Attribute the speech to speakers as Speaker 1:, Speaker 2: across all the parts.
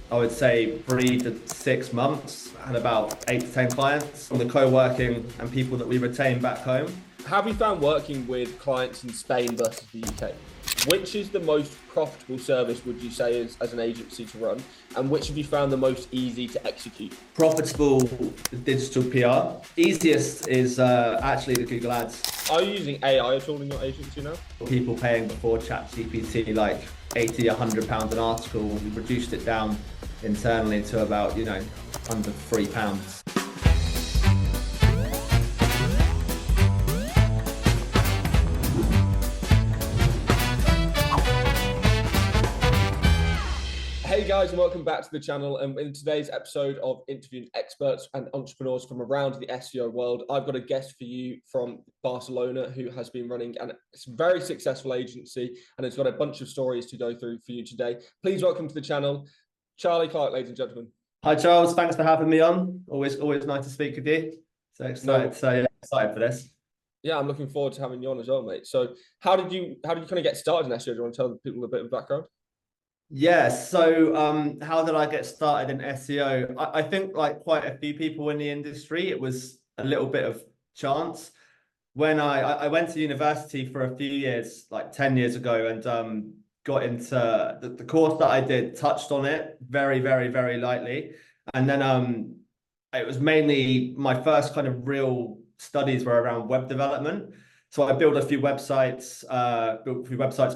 Speaker 1: I would say 3 to 6 months. I had about 8 to 10 clients from the co-working and people that we retain back home.
Speaker 2: How have you found working with clients in Spain versus the UK? Which is the most profitable service, would you say, as an agency to run? And which have you found the most easy to execute?
Speaker 1: Profitable digital PR. Easiest is actually the Google Ads.
Speaker 2: Are you using AI at all in your agency now?
Speaker 1: People paying before ChatGPT like 80, £100 an article. We reduced it down internally to about, under £3.
Speaker 2: Hey guys, and welcome back to the channel. And in today's episode of interviewing experts and entrepreneurs from around the SEO world, I've got a guest for you from Barcelona who has been running a very successful agency and has got a bunch of stories to go through for you today. Please welcome to the channel, Charlie Clark, ladies and gentlemen.
Speaker 1: Hi Charles, thanks for having me on. Always nice to speak with you. So excited, excited for this.
Speaker 2: Yeah, I'm looking forward to having you on as well, mate. So how did you kind of get started in SEO? Do you want to tell people a bit of background?
Speaker 1: Yeah, so how did I get started in SEO? I think like quite a few people in the industry, it was a little bit of chance. When I went to university for a few years, like 10 years ago, and got into the course that I did, touched on it very, very, very lightly. And then it was mainly my first kind of real studies were around web development. So I built a few websites,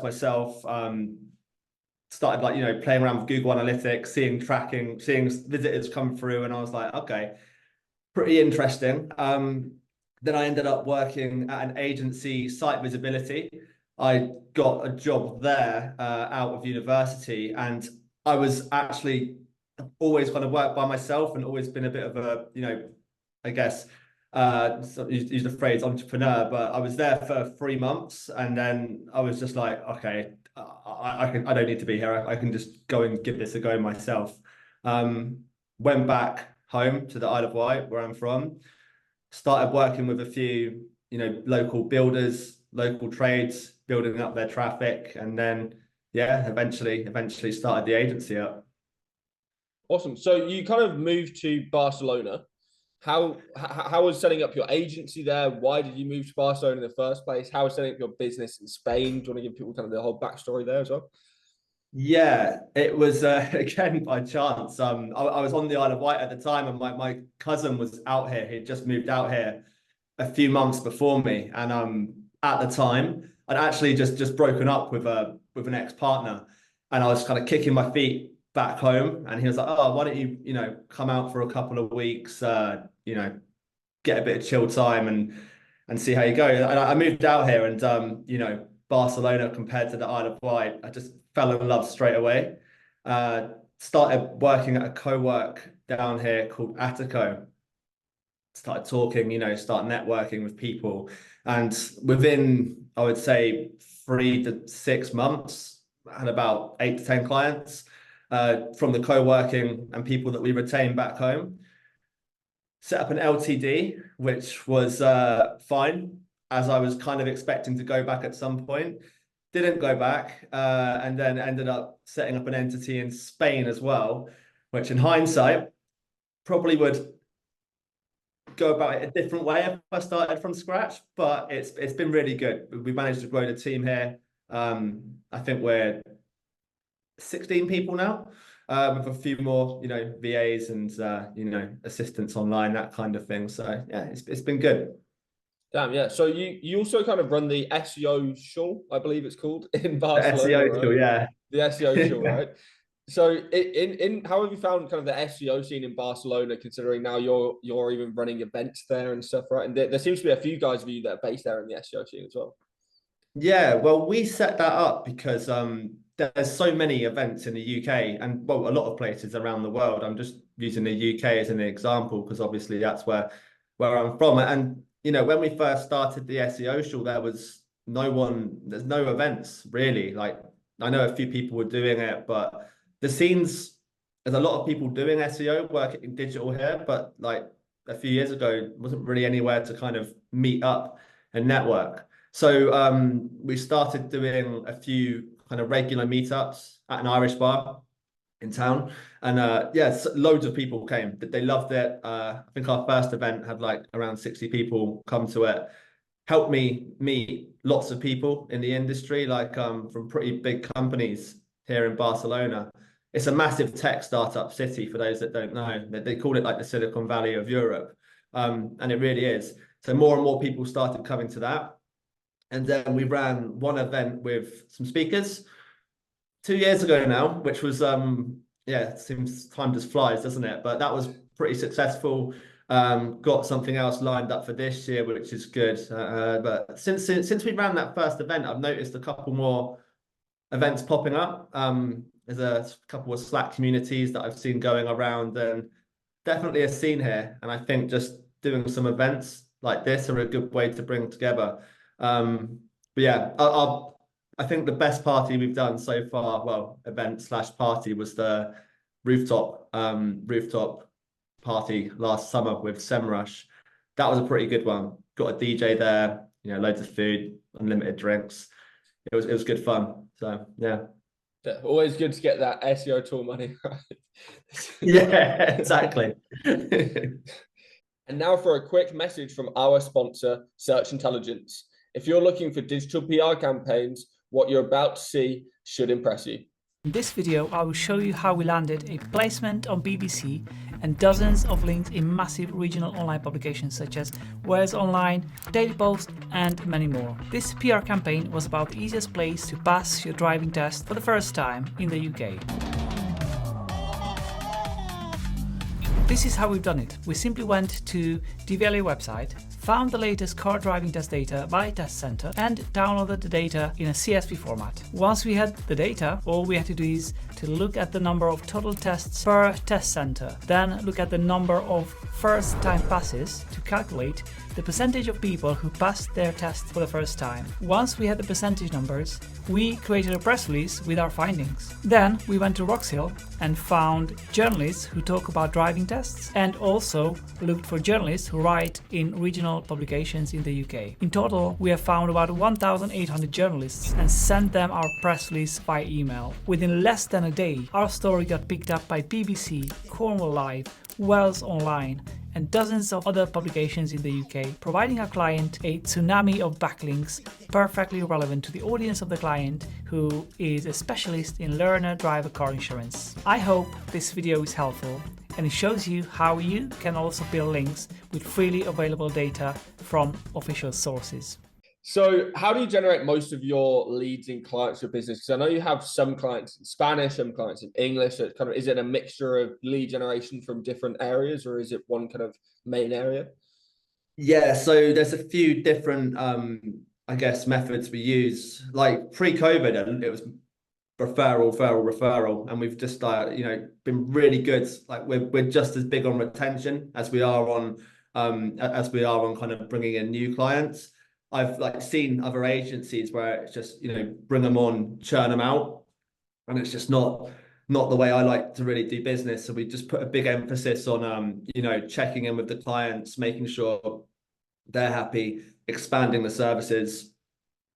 Speaker 1: myself. Started like playing around with Google Analytics, seeing tracking, seeing visitors come through, and I was like, okay, pretty interesting. Then I ended up working at an agency, Site Visibility. I got a job there out of university, and I was actually always kind of worked by myself and always been a bit of a, I guess, use the phrase entrepreneur, but I was there for 3 months, and then I was just like, okay, I don't need to be here. I can just go and give this a go myself. Went back home to the Isle of Wight, where I'm from. Started working with a few, local builders, local trades, building up their traffic, and then eventually started the agency up.
Speaker 2: Awesome. So you kind of moved to Barcelona. How was setting up your agency there? Why did you move to Barcelona in the first place? How was setting up your business in Spain? Do you want to give people kind of the whole backstory there as well?
Speaker 1: Yeah, it was again by chance. I was on the Isle of Wight at the time, and my cousin was out here. He'd just moved out here a few months before me, and at the time I'd actually just broken up with an ex-partner, and I was kind of kicking my feet back home, and he was like, "Oh, why don't you come out for a couple of weeks, get a bit of chill time and see how you go." And I moved out here, and Barcelona compared to the Isle of Wight, I just fell in love straight away. Started working at a co-work down here called Attico. Started talking, start networking with people, and within, I would say, 3 to 6 months, I had about 8 to 10 clients from the co-working and people that we retain back home. Set up an LTD, which was fine, as I was kind of expecting to go back at some point. Didn't go back, and then ended up setting up an entity in Spain as well, which in hindsight probably would go about it a different way if I started from scratch, but it's been really good. We managed to grow the team here. I think we're 16 people now, with a few more, VAs and assistants online, that kind of thing. So yeah, it's been good.
Speaker 2: Damn, yeah. So you also kind of run the SEO Show, I believe it's called, in
Speaker 1: The
Speaker 2: Barcelona,
Speaker 1: SEO
Speaker 2: right?
Speaker 1: tool, yeah.
Speaker 2: The SEO Show,
Speaker 1: Yeah.
Speaker 2: right? So in how have you found kind of the SEO scene in Barcelona, considering now you're even running events there and stuff, right? And there seems to be a few guys of you that are based there in the SEO scene as well.
Speaker 1: Yeah, well, we set that up because there's so many events in the UK and well, a lot of places around the world. I'm just using the UK as an example because obviously that's where I'm from. And when we first started the SEO show, there's no events really. Like I know a few people were doing it, but there's a lot of people doing SEO work in digital here, but like a few years ago, wasn't really anywhere to kind of meet up and network. So we started doing a few kind of regular meetups at an Irish bar. in town. And yeah, loads of people came. They loved it. I think our first event had like around 60 people come to it. Helped me meet lots of people in the industry, like from pretty big companies here in Barcelona. It's a massive tech startup city for those that don't know. They call it like the Silicon Valley of Europe. And it really is. So more and more people started coming to that. And then we ran one event with some speakers 2 years ago now, which was yeah, it seems time just flies, doesn't it? But that was pretty successful. Got something else lined up for this year, which is good. But since we ran that first event, I've noticed a couple more events popping up. There's a couple of Slack communities that I've seen going around, and definitely a scene here. And I think just doing some events like this are a good way to bring together. But yeah, I think the best party we've done so far, well, event slash party, was the rooftop party last summer with SEMrush. That was a pretty good one. Got a DJ there, loads of food, unlimited drinks. It was good fun. So yeah.
Speaker 2: Always good to get that SEO tool money, right?
Speaker 1: Yeah, exactly.
Speaker 2: And now for a quick message from our sponsor, Search Intelligence. If you're looking for digital PR campaigns, what you're about to see should impress you.
Speaker 3: In this video, I will show you how we landed a placement on BBC and dozens of links in massive regional online publications such as Wales Online, Daily Post, and many more. This PR campaign was about the easiest place to pass your driving test for the first time in the UK. This is how we've done it. We simply went to DVLA website, found the latest car driving test data by test center, and downloaded the data in a CSV format. Once we had the data, all we had to do is to look at the number of total tests per test center, then look at the number of first time passes to calculate the percentage of people who passed their test for the first time. Once we had the percentage numbers, we created a press release with our findings. Then we went to Roxhill and found journalists who talk about driving tests, and also looked for journalists who write in regional publications in the UK. In total, we have found about 1,800 journalists and sent them our press release by email. Within less than a day, our story got picked up by BBC, Cornwall Live, Wales Online, and dozens of other publications in the UK, providing our client a tsunami of backlinks perfectly relevant to the audience of the client, who is a specialist in learner driver car insurance. I hope this video is helpful and it shows you how you can also build links with freely available data from official sources.
Speaker 2: So how do you generate most of your leads in clients or business? Because I know you have some clients in Spanish, some clients in English. So it's kind of, is it a mixture of lead generation from different areas, or is it one kind of main area?
Speaker 1: Yeah, so there's a few different, I guess, methods we use. Like pre-COVID, it was referral, and we've just been really good. Like we're just as big on retention as we are on kind of bringing in new clients. I've seen other agencies where it's just bring them on, churn them out, and it's just not the way I like to really do business. So we just put a big emphasis on checking in with the clients, making sure they're happy, expanding the services,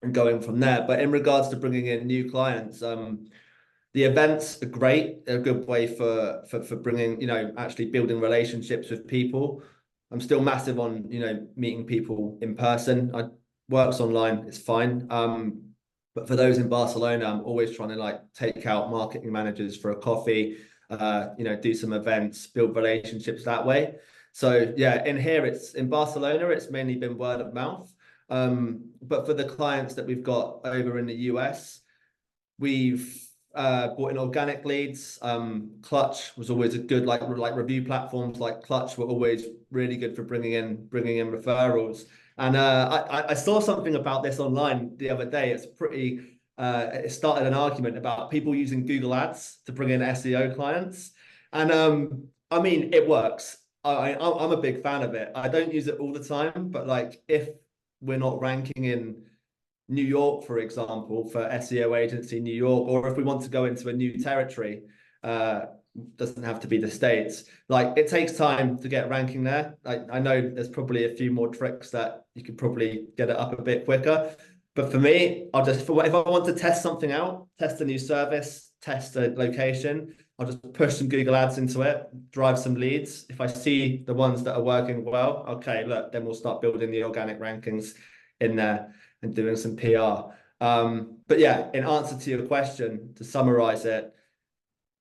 Speaker 1: and going from there. But in regards to bringing in new clients, the events are great. They're a good way for bringing actually building relationships with people. I'm still massive on meeting people in person. Works online, it's fine. But for those in Barcelona, I'm always trying to take out marketing managers for a coffee, do some events, build relationships that way. So yeah, in Barcelona, it's mainly been word of mouth. But for the clients that we've got over in the US, we've brought in organic leads. Clutch was always a good like review platforms like Clutch were always really good for bringing in referrals. And I saw something about this online the other day. It's pretty. It started an argument about people using Google Ads to bring in SEO clients, and I mean it works. I'm a big fan of it. I don't use it all the time, but if we're not ranking in New York, for example, for SEO agency New York, or if we want to go into a new territory, doesn't have to be the States. It takes time to get ranking there. I know there's probably a few more tricks that you could probably get it up a bit quicker. But for me, if I want to test something out, test a new service, test a location, I'll just push some Google ads into it, drive some leads. If I see the ones that are working well, okay, look, then we'll start building the organic rankings in there and doing some PR. But yeah, in answer to your question, to summarize it,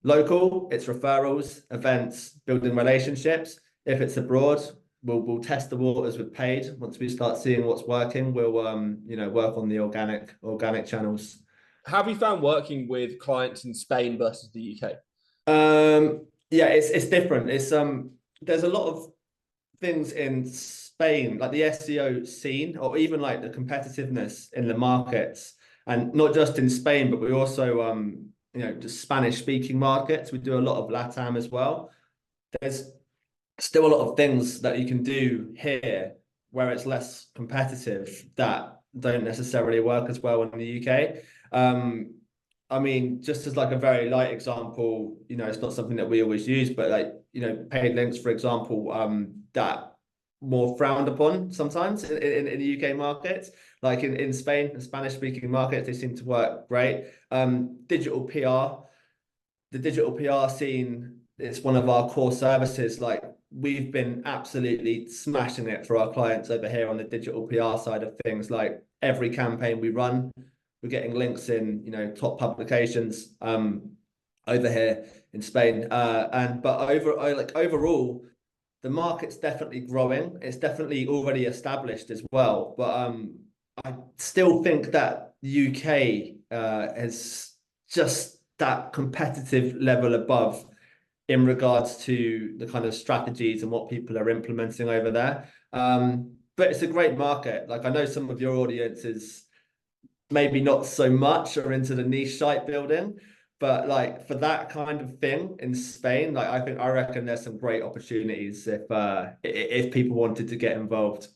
Speaker 1: local, it's referrals, events, building relationships. If it's abroad, we'll test the waters with paid. Once we start seeing what's working, we'll work on the organic channels.
Speaker 2: How have you found working with clients in Spain versus the UK?
Speaker 1: Yeah, it's different. It's there's a lot of things in Spain, like the SEO scene, or even like the competitiveness in the markets, and not just in Spain, but we also just Spanish speaking markets. We do a lot of LATAM as well. There's still a lot of things that you can do here where it's less competitive that don't necessarily work as well in the UK. I mean, just as like a very light example, it's not something that we always use, but like, paid links, for example, that more frowned upon sometimes in the UK markets, like in Spain and Spanish speaking markets, they seem to work great. Digital PR, the digital PR scene, it's one of our core services. Like we've been absolutely smashing it for our clients over here on the digital PR side of things. Like every campaign we run, we're getting links in, top publications over here in Spain. But overall, the market's definitely growing. It's definitely already established as well. But I still think that UK is just that competitive level above in regards to the kind of strategies and what people are implementing over there. But it's a great market. Like I know some of your audience is maybe not so much or into the niche site building, but like for that kind of thing in Spain, like I reckon there's some great opportunities if people wanted to get involved.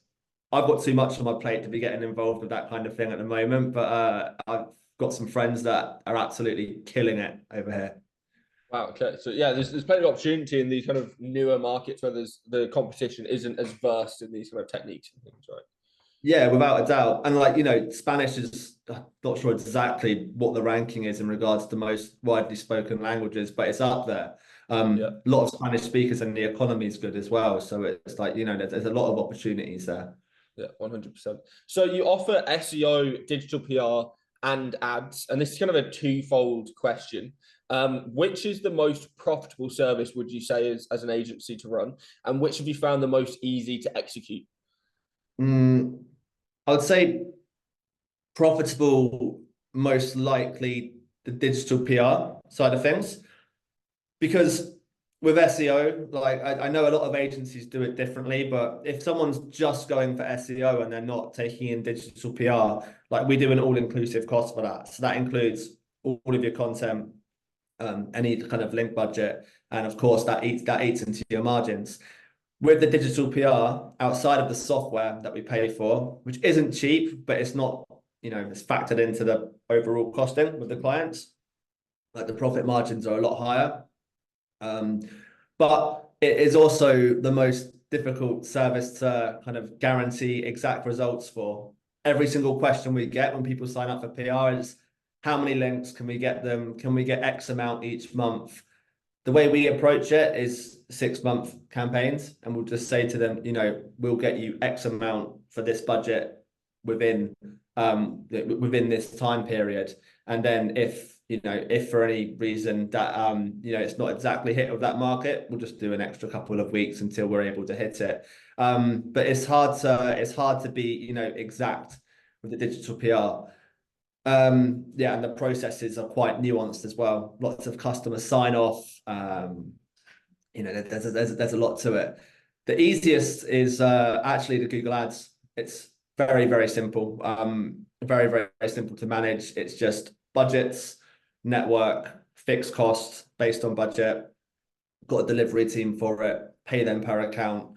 Speaker 1: I've got too much on my plate to be getting involved with that kind of thing at the moment, but I've got some friends that are absolutely killing it over here.
Speaker 2: Wow. Okay. So yeah, there's plenty of opportunity in these kind of newer markets where the competition isn't as versed in these kind of techniques and things, right?
Speaker 1: Yeah, without a doubt. And like, Spanish is, I'm not sure exactly what the ranking is in regards to most widely spoken languages, but it's up there. A lot of Spanish speakers and the economy is good as well. So it's like, there's a lot of opportunities there.
Speaker 2: Yeah, 100%. So you offer SEO, digital PR, and ads, and this is kind of a twofold question. Which is the most profitable service, would you say, as an agency to run? And which have you found the most easy to execute?
Speaker 1: I would say profitable, most likely the digital PR side of things, because with SEO, like I know a lot of agencies do it differently, but if someone's just going for SEO and they're not taking in digital PR, like we do an all-inclusive cost for that. So that includes all of your content, any kind of link budget, and of course that eats into your margins. With the digital PR, outside of the software that we pay for, which isn't cheap, but it's not, it's factored into the overall costing with the clients. Like the profit margins are a lot higher. But it is also the most difficult service to kind of guarantee exact results for. Every single question we get when people sign up for PR is, how many links can we get them? Can we get X amount each month? The way we approach it is 6-month campaigns, and we'll just say to them, we'll get you X amount for this budget within this time period. And then if for any reason that it's not exactly hit with that market, we'll just do an extra couple of weeks until we're able to hit it. But it's hard to be exact with the digital PR. And the processes are quite nuanced as well. Lots of customer sign off. There's a lot to it. The easiest is actually the Google Ads. It's very, very simple. Very, very simple to manage. It's just budgets, network, fixed costs based on budget. Got a delivery team for it. Pay them per account.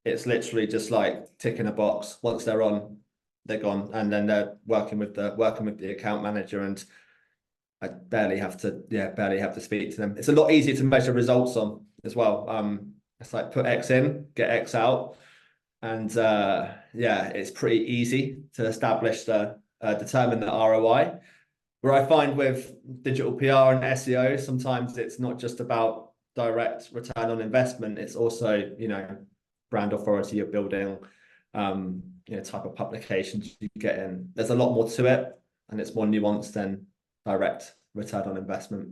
Speaker 1: It's literally just like ticking a box. Once they're on, they're gone, and then they're working with the account manager, and I barely have to speak to them. It's a lot easier to measure results on as well. It's like put X in, get X out, and it's pretty easy to establish determine the ROI. Where I find with digital PR and SEO, sometimes it's not just about direct return on investment. It's also, brand authority you're building, type of publications you get in. There's a lot more to it, and it's more nuanced than direct return on investment.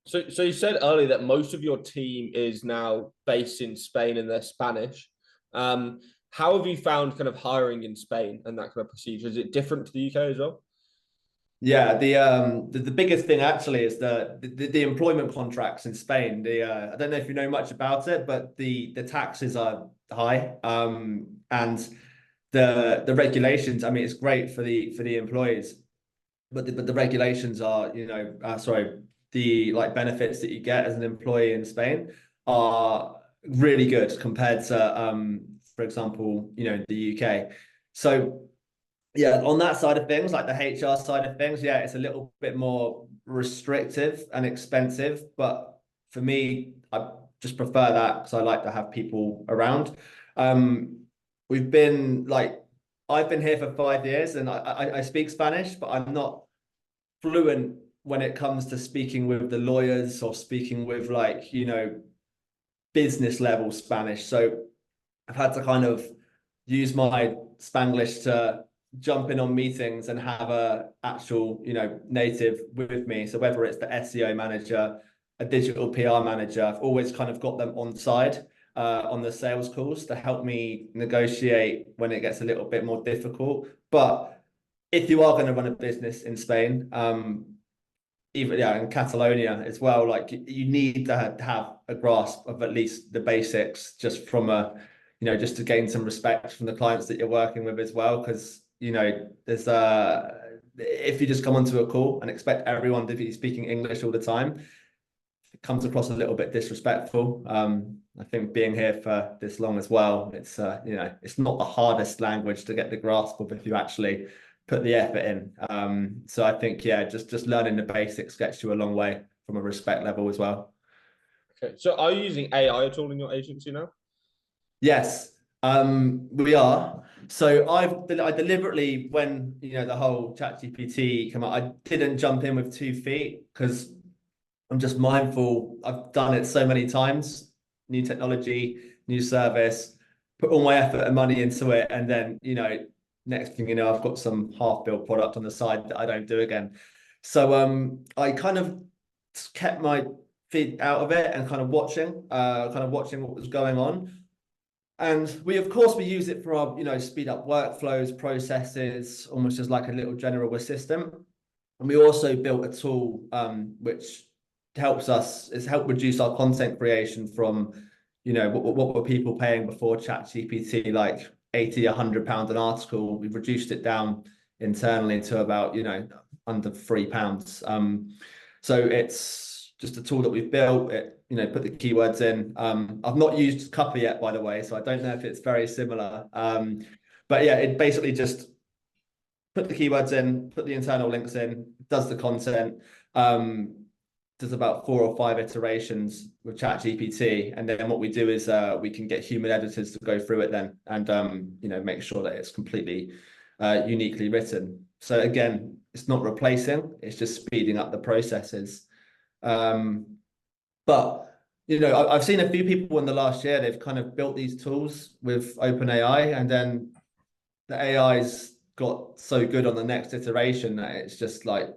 Speaker 2: So you said earlier that most of your team is now based in Spain and they're Spanish. How have you found kind of hiring in Spain and that kind of procedure? Is it different to the UK as well?
Speaker 1: Yeah, the biggest thing actually is the employment contracts in Spain. I don't know if you know much about it, but the taxes are high, and the regulations. I mean, it's great for the employees, but the regulations are, the like benefits that you get as an employee in Spain are really good compared to, for example, the UK. So yeah, on that side of things, like the HR side of things, yeah, it's a little bit more restrictive and expensive. But for me, I just prefer that because I like to have people around. We've been like, I've been here for 5 years and I speak Spanish, but I'm not fluent when it comes to speaking with the lawyers or speaking with like, business level Spanish. So I've had to kind of use my Spanglish to jump in on meetings and have a actual, native with me. So whether it's the SEO manager, a digital PR manager, I've always kind of got them on side on the sales calls to help me negotiate when it gets a little bit more difficult. But if you are going to run a business in Spain, even in Catalonia as well, like you need to have a grasp of at least the basics, just from just to gain some respect from the clients that you're working with as well. Because there's if you just come onto a call and expect everyone to be speaking English all the time, it comes across a little bit disrespectful. I think being here for this long as well, it's it's not the hardest language to get the grasp of if you actually put the effort in. So I think, yeah, just learning the basics gets you a long way from a respect level as well.
Speaker 2: Okay, so are you using AI at all in your agency now?
Speaker 1: Yes, we are. So I deliberately, when the whole ChatGPT came out, I didn't jump in with 2 feet because I'm just mindful. I've done it so many times. New technology, new service, put all my effort and money into it, and then next thing you know, I've got some half-built product on the side that I don't do again. So I kind of kept my feet out of it and kind of watching what was going on. And we use it for our, speed up workflows, processes, almost as like a little general assistant. And we also built a tool which helped reduce our content creation from, what were people paying before ChatGPT, like 80, £100 an article. We've reduced it down internally to about, under £3. So it's just a tool that we've built. It, put the keywords in. I've not used Cuppa yet, by the way, so I don't know if it's very similar. But yeah, it basically just put the keywords in, put the internal links in, does the content, does about 4 or 5 iterations with ChatGPT, and then what we do is we can get human editors to go through it then and make sure that it's completely uniquely written. So again, it's not replacing, it's just speeding up the processes. But I've seen a few people in the last year, they've kind of built these tools with OpenAI, and then the AI's got so good on the next iteration that it's just like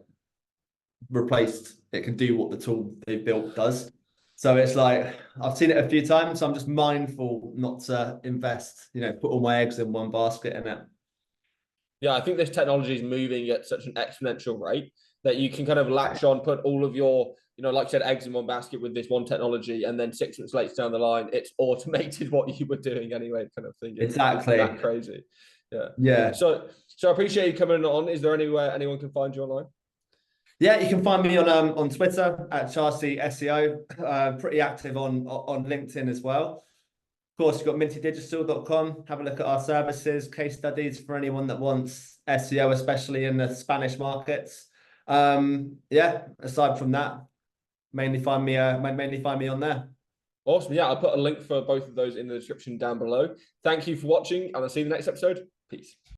Speaker 1: replaced. It can do what the tool they've built does. So it's like, I've seen it a few times, so I'm just mindful not to invest, put all my eggs in one basket in it.
Speaker 2: Yeah, I think this technology is moving at such an exponential rate that you can kind of latch on, put all of your, like you said, eggs in one basket with this one technology, and then 6 months later down the line, it's automated what you were doing anyway, kind of thing.
Speaker 1: Exactly.
Speaker 2: It's that crazy. Yeah.
Speaker 1: Yeah.
Speaker 2: So I appreciate you coming on. Is there anywhere anyone can find you online?
Speaker 1: Yeah, you can find me on Twitter at Charcy SEO. Pretty active on LinkedIn as well. Of course, you've got mintydigital.com. Have a look at our services, case studies for anyone that wants SEO, especially in the Spanish markets. Yeah, aside from that, mainly find me on there.
Speaker 2: Awesome. Yeah, I'll put a link for both of those in the description down below. Thank you for watching, and I'll see you in the next episode. Peace.